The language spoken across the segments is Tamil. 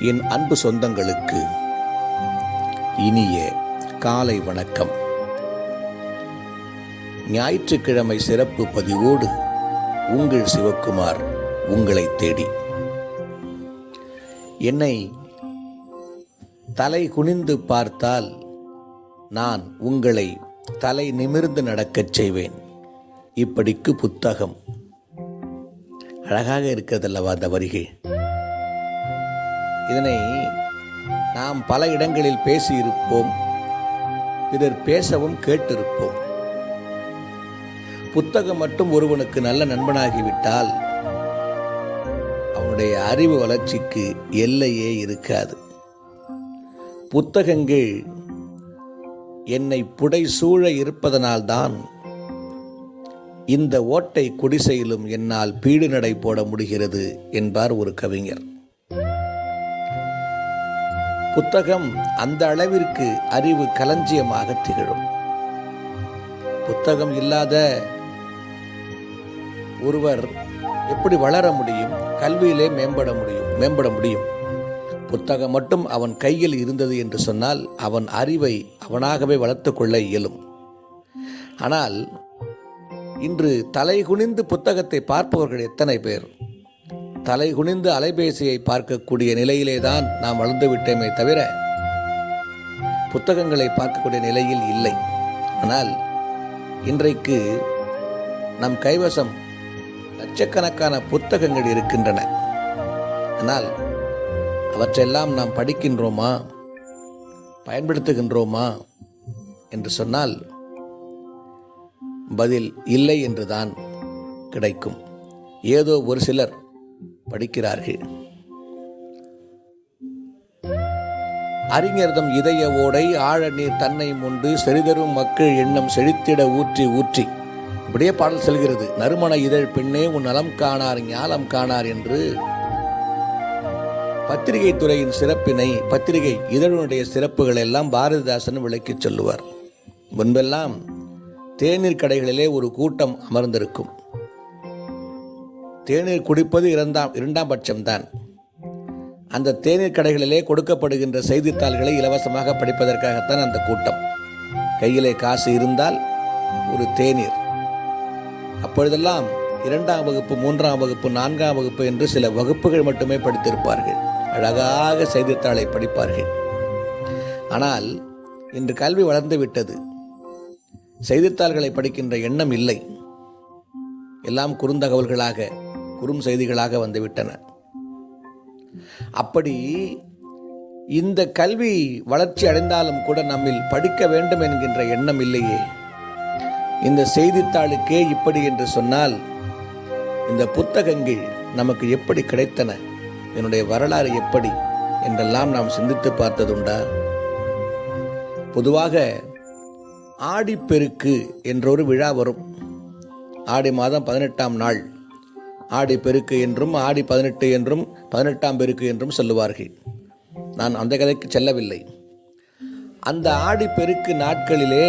என் அன்பு சொந்தங்களுக்கு இனிய காலை வணக்கம். ஞாயிற்றுக்கிழமை சிறப்பு பதிவோடு உங்கள் சிவக்குமார் உங்களை தேடி. என்னை தலை குனிந்து பார்த்தால் நான் உங்களை தலை நிமிர்ந்து நடக்கச் செய்வேன். இப்படிக்கு புத்தகம். அழகாக இருக்கிறதல்லவா அந்த வரிகள்? இதனை நாம் பல இடங்களில் பேசியிருப்போம், பிறர் பேசவும் கேட்டிருப்போம். புத்தகம் மட்டும் ஒருவனுக்கு நல்ல நண்பனாகிவிட்டால் அவனுடைய அறிவு வளர்ச்சிக்கு எல்லையே இருக்காது. புத்தகங்கள் என்னை புடைசூழ இருப்பதனால்தான் இந்த ஓட்டை குடிசையிலும் என்னால் பீடு நடை போட முடிகிறது என்பார் ஒரு கவிஞர். புத்தகம் அந்த அளவிற்கு அறிவு களஞ்சியமாக திகழும். புத்தகம் இல்லாத ஒருவர் எப்படி வளர முடியும்? கல்வியிலே மேம்பட முடியும். புத்தகம் மட்டும் அவன் கையில் இருந்தது என்று சொன்னால் அவன் அறிவை அவனாகவே வளர்த்து கொள்ள இயலும். ஆனால் இன்று தலை குனிந்து புத்தகத்தை பார்ப்பவர்கள் எத்தனை பேர்? தலை குனிந்து அலைபேசியை பார்க்கக்கூடிய நிலையிலே தான் நாம் வளர்ந்து விட்டோமே தவிர புத்தகங்களை பார்க்கக்கூடிய நிலையில் இல்லை. ஆனால் இன்றைக்கு நம் கைவசம் லட்சக்கணக்கான புத்தகங்கள் இருக்கின்றன. ஆனால் அவற்றையெல்லாம் நாம் படிக்கின்றோமா, பயன்படுத்துகின்றோமா என்று சொன்னால் பதில் இல்லை என்றுதான் கிடைக்கும். ஏதோ ஒரு சிலர் படிக்கிறார்கள். அறிஞர்தம் இதய ஓடை ஆழ நீர் தன்னை முண்டு செறிதரும் மக்கள் எண்ணம் செழித்திட ஊற்றி ஊற்றி, இப்படியே பாடல் செல்கிறது. நறுமண இதழ் பெண்ணே உன் நலம் காணார் ஞாலம் காணார் என்று பத்திரிகை துறையின் சிறப்பினை, பத்திரிகை இதழுடைய சிறப்புகள் எல்லாம் பாரதிதாசன் விளக்கிச் சொல்லுவார். முன்பெல்லாம் தேநீர் கடைகளிலே ஒரு கூட்டம் அமர்ந்திருக்கும். தேநீர் குடிப்பது இரண்டாம் பட்சம்தான். அந்த தேநீர் கடைகளிலே கொடுக்கப்படுகின்ற செய்தித்தாள்களை இலவசமாக படிப்பதற்காகத்தான் அந்த கூட்டம். கையிலே காசு இருந்தால் ஒரு தேநீர். அப்பொழுதெல்லாம் 2ஆம் வகுப்பு, 3ஆம் வகுப்பு, 4ஆம் வகுப்பு என்று சில வகுப்புகள் மட்டுமே படித்திருப்பார்கள். அழகாக செய்தித்தாளை படிப்பார்கள். ஆனால் இன்று கல்வி வளர்ந்து விட்டது. செய்தித்தாள்களை படிக்கின்ற எண்ணம் இல்லை. எல்லாம் குறுந்தகவல்களாக, குறும் செய்திகளாக வந்துவிட்டன. அப்படி இந்த கல்வி வளர்ச்சி அடைந்தாலும் கூட நம்மில் படிக்க வேண்டும் என்கின்ற எண்ணம் இல்லையே. இந்த செய்தித்தாளுக்கே இப்படி என்று சொன்னால் இந்த புத்தகங்கள் நமக்கு எப்படி கிடைத்தன, என்னுடைய வரலாறு எப்படி என்றெல்லாம் நாம் சிந்தித்து பார்த்ததுண்டா? பொதுவாக ஆடிப்பெருக்கு என்றொரு விழா வரும். ஆடி மாதம் 18ஆம் நாள் ஆடி பெருக்கு என்றும், ஆடி 18 என்றும், 18ஆம் பெருக்கு என்றும் சொல்லுவார்கள். நான் அந்த கதைக்கு செல்லவில்லை. அந்த ஆடி பெருக்கு நாட்களிலே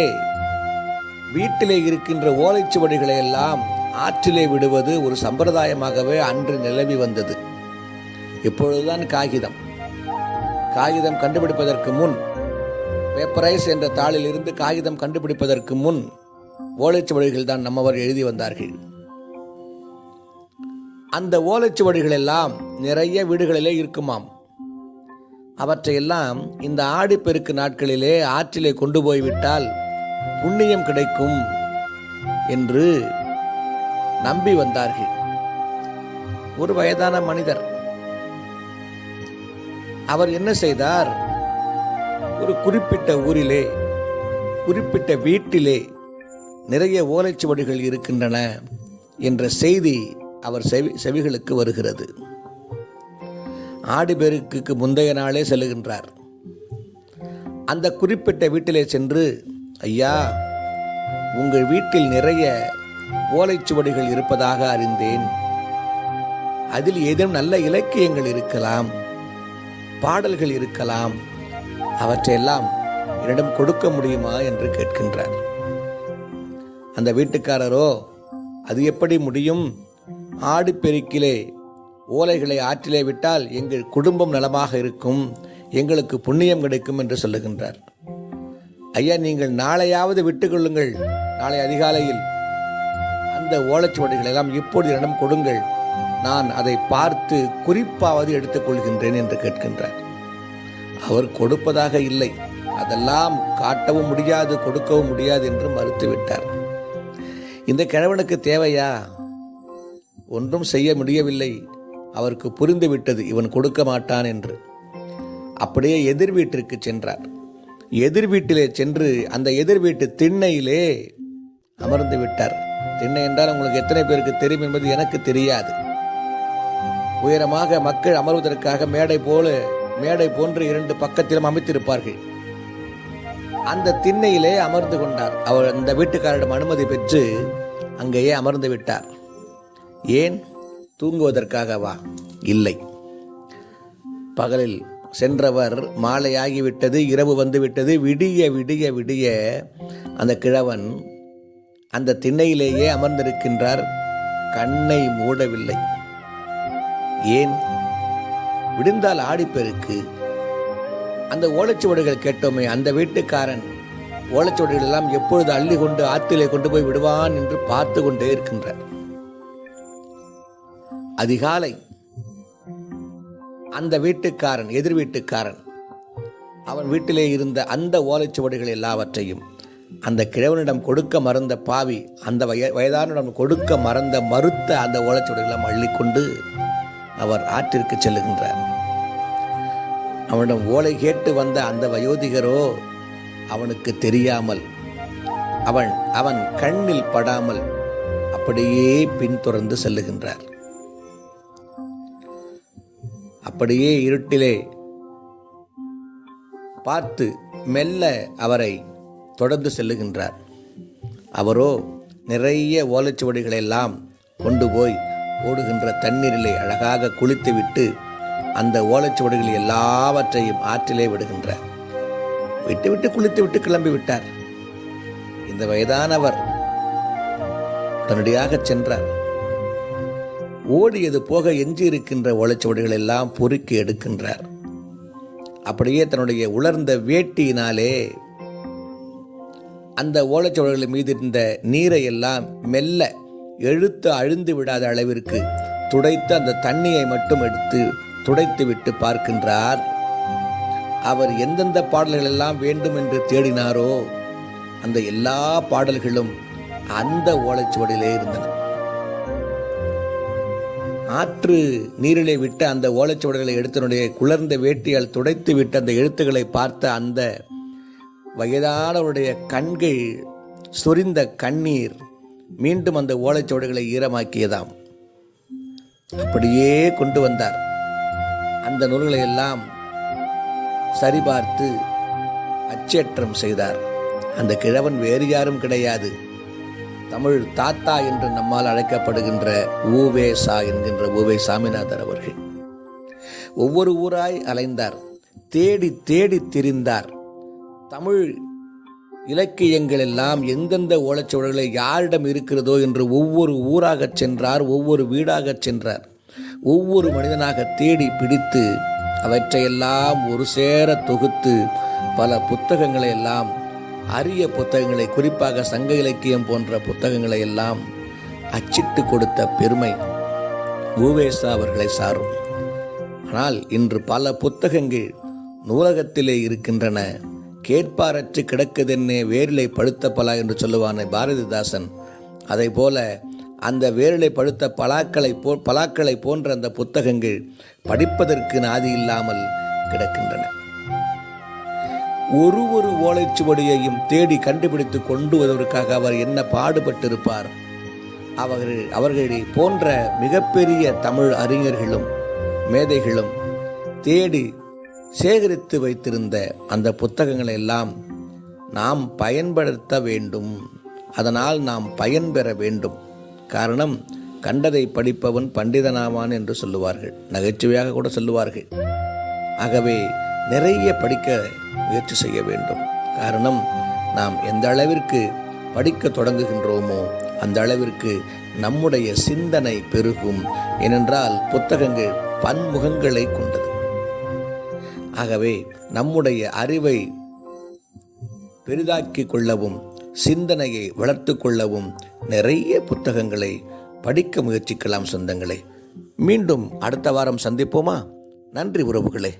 வீட்டிலே இருக்கின்ற ஓலைச்சுவடிகளை எல்லாம் ஆற்றிலே விடுவது ஒரு சம்பிரதாயமாகவே அன்று நிலவி வந்தது. இப்பொழுதுதான் காகிதம் கண்டுபிடிப்பதற்கு முன், பேப்பரைஸ் என்ற தாளில் இருந்து காகிதம் கண்டுபிடிப்பதற்கு முன் ஓலைச்சுவடிகள் தான் நம்மவர் எழுதி வந்தார்கள். அந்த ஓலைச்சுவடிகள் எல்லாம் நிறைய வீடுகளிலே இருக்குமாம். அவற்றையெல்லாம் இந்த ஆடிப்பெருக்கு நாட்களிலே ஆற்றிலே கொண்டு போய்விட்டால் புண்ணியம் கிடைக்கும் என்று நம்பி வந்தார்கள். ஒரு வயதான மனிதர், அவர் என்ன செய்தார்? ஒரு குறிப்பிட்ட ஊரிலே, குறிப்பிட்ட வீட்டிலே நிறைய ஓலைச்சுவடிகள் இருக்கின்றன என்ற செய்தி அவர் செவிகளுக்கு வருகிறது. ஆடிப்பெருக்குக்கு முந்தைய நாளே செல்லுகின்றார். அந்த குறிப்பிட்ட வீட்டிலே சென்று, ஐயா, உங்கள் வீட்டில் நிறைய ஓலைச்சுவடிகள் இருப்பதாக அறிந்தேன். அதில் ஏதேனும் நல்ல இலக்கியங்கள் இருக்கலாம், பாடல்கள் இருக்கலாம். அவற்றையெல்லாம் என்னிடம் கொடுக்க முடியுமா என்று கேட்கின்றார். அந்த வீட்டுக்காரரோ, அது எப்படி முடியும்? ஆடிப்பெருக்கிலே ஓலைகளை ஆற்றிலே விட்டால் எங்கள் குடும்பம் நலமாக இருக்கும், எங்களுக்கு புண்ணியம் கிடைக்கும் என்று சொல்லுகின்றார். ஐயா, நீங்கள் நாளையாவது விட்டுக்கொள்ளுங்கள், நாளை அதிகாலையில் அந்த ஓலைச்சுவடிகள் எல்லாம் இப்போது என்னிடம் கொடுங்கள், நான் அதை பார்த்து குறிப்பாவது எடுத்துக்கொள்கின்றேன் என்று கேட்கின்றார். அவர் கொடுப்பதாக இல்லை, அதெல்லாம் காட்டவும் முடியாது, கொடுக்கவும் முடியாது என்று மறுத்துவிட்டார். இந்த கிழவனுக்கு தேவையா? ஒன்றும் செய்ய முடியவில்லை. அவருக்கு புரிந்துவிட்டது இவன் கொடுக்க மாட்டான் என்று. அப்படியே எதிர் வீட்டிற்கு சென்றார். எதிர் வீட்டிலே சென்று அந்த எதிர் வீட்டு திண்ணையிலே அமர்ந்து விட்டார். திண்ணை என்றால் உங்களுக்கு எத்தனை பேருக்கு தெரியும் என்பது எனக்கு தெரியாது. உயரமாக மக்கள் அமர்வதற்காக மேடை போன்று இரண்டு பக்கத்திலும் அமைத்திருப்பார்கள். அந்த திண்ணையிலே அமர்ந்து கொண்டார். அவர் அந்த வீட்டுக்காரிடம் அனுமதி பெற்று அங்கேயே அமர்ந்து விட்டார். ஏன்? தூங்குவதற்காகவா? இல்லை. பகலில் சென்றவர் மாலையாகிவிட்டது, இரவு வந்துவிட்டது. விடிய விடிய விடிய அந்த கிழவன் அந்த திண்ணையிலேயே அமர்ந்திருக்கின்றார். கண்ணை மூடவில்லை. ஏன்? விடிந்தால் ஆடிப்பெருக்கு. அந்த ஓலைச்சுவடிகள் கேட்டோமே, அந்த வீட்டுக்காரன் ஓலைச்சுவடிகள் எல்லாம் எப்பொழுது அள்ளி கொண்டு ஆற்றிலே கொண்டு போய் விடுவான் என்று பார்த்து கொண்டே இருக்கின்றார். அதிகாலை அந்த வீட்டுக்காரன், எதிர் வீட்டுக்காரன், அவன் வீட்டிலே இருந்த அந்த ஓலைச்சுவடிகள் எல்லாவற்றையும் அந்த கிழவனிடம் கொடுக்க மறந்த பாவி, அந்த வயதானிடம் கொடுக்க மறுத்த அந்த ஓலைச்சுவடிகளெல்லாம் அள்ளிக்கொண்டு அவர் ஆற்றிற்கு செல்லுகின்றார். அவனிடம் ஓலை கேட்டு வந்த அந்த வயோதிகரோ அவனுக்கு தெரியாமல், அவன் கண்ணில் படாமல் அப்படியே பின்தொடர்ந்து செல்லுகின்றார். அப்படியே இருட்டிலே பார்த்து மெல்ல அவரை தொடர்ந்து செல்லுகின்றார். அவரோ நிறைய ஓலைச்சுவடிகளை எல்லாம் கொண்டு போய் ஓடுகின்ற தண்ணீரிலே அழகாக குளித்துவிட்டு அந்த ஓலைச்சுவடிகள் எல்லாவற்றையும் ஆற்றிலே விடுகின்றார். விட்டு குளித்துவிட்டு கிளம்பி விட்டார். இந்த வயதானவர் உடனடியாக சென்றார். ஓடியது போக எஞ்சி இருக்கின்ற ஓலைச்சுவடிகள் எல்லாம் பொறுக்கி எடுக்கின்றார். அப்படியே தன்னுடைய உலர்ந்த வேட்டியினாலே அந்த ஓலைச்சுவடிகள் மீது இருந்த நீரை எல்லாம் மெல்ல எழுத்து அழிந்து விடாத அளவிற்கு துடைத்து அந்த தண்ணியை மட்டும் எடுத்து துடைத்து விட்டு பார்க்கின்றார். அவர் எந்தெந்த பாடல்கள் எல்லாம் வேண்டும் என்று தேடினாரோ அந்த எல்லா பாடல்களும் அந்த ஓலைச்சுவடியிலே இருந்தன. ஆற்று நீரிலே விட்டு அந்த ஓலைச்சுவடிகளை எடுத்தனுடைய குளர்ந்த வேட்டியால் துடைத்து விட்டு அந்த எழுத்துக்களை பார்த்த அந்த வயதானவருடைய கண்கள் சொரிந்த கண்ணீர் மீண்டும் அந்த ஓலைச்சுவடிகளை ஈரமாக்கியதாம். அப்படியே கொண்டு வந்தார். அந்த நூல்களை எல்லாம் சரிபார்த்து அச்சேற்றம் செய்தார். அந்த கிழவன் வேறு யாரும் கிடையாது, தமிழ் தாத்தா என்று நம்மால் அழைக்கப்படுகின்ற ஊவேசா என்கின்ற ஊவே சாமிநாதர் அவர்கள். ஒவ்வொரு ஊராய் அலைந்தார், தேடி தேடி திரிந்தார். தமிழ் இலக்கியங்கள் எல்லாம் எந்தெந்த ஓலைச்சுவடிகளை யாரிடம் இருக்கிறதோ என்று ஒவ்வொரு ஊராகச் சென்றார், ஒவ்வொரு வீடாகச் சென்றார். ஒவ்வொரு மனிதனாக தேடி பிடித்து அவற்றையெல்லாம் ஒரு சேர தொகுத்து பல புத்தகங்களை எல்லாம், அரிய புத்தகங்களை, குறிப்பாக சங்க இலக்கியம் போன்ற புத்தகங்களை எல்லாம் அச்சிட்டு கொடுத்த பெருமை ஊவேசா அவர்களை சாரும். ஆனால் இன்று பல புத்தகங்கள் நூலகத்திலே இருக்கின்றன. கேட்பாரற்று கிடக்குதென்னே வேரிலை பழுத்த பலா என்று சொல்லுவானே பாரதிதாசன், அதை போல அந்த வேரிலை பழுத்த பலாக்களை போன்ற அந்த புத்தகங்கள் படிப்பதற்கு நாதி இல்லாமல் கிடக்கின்றன. ஒரு ஓலைச்சுவடியையும் தேடி கண்டுபிடித்து கொண்டு வருவதற்காக அவர் என்ன பாடுபட்டிருப்பார். அவர்களை போன்ற மிகப்பெரிய தமிழ் அறிஞர்களும் மேதைகளும் தேடி சேகரித்து வைத்திருந்த அந்த புத்தகங்களை எல்லாம் நாம் பயன்படுத்த வேண்டும். அதனால் நாம் பயன்பெற வேண்டும். காரணம், கண்டதை படிப்பவன் பண்டிதனாவான் என்று சொல்லுவார்கள், நகைச்சுவையாக கூட சொல்லுவார்கள். ஆகவே நிறைய படிக்க முயற்சி செய்ய வேண்டும். காரணம், நாம் எந்த அளவிற்கு படிக்க தொடங்குகின்றோமோ அந்த அளவிற்கு நம்முடைய சிந்தனை பெருகும். ஏனென்றால் புத்தகங்கள் பன்முகங்களை கொண்டது. ஆகவே நம்முடைய அறிவை பெரிதாக்கிக் கொள்ளவும் சிந்தனையை வளர்த்து கொள்ளவும் நிறைய புத்தகங்களை படிக்க முயற்சிக்கலாம் சொந்தங்களே. மீண்டும் அடுத்த வாரம் சந்திப்போமா? நன்றி உறவுகளே.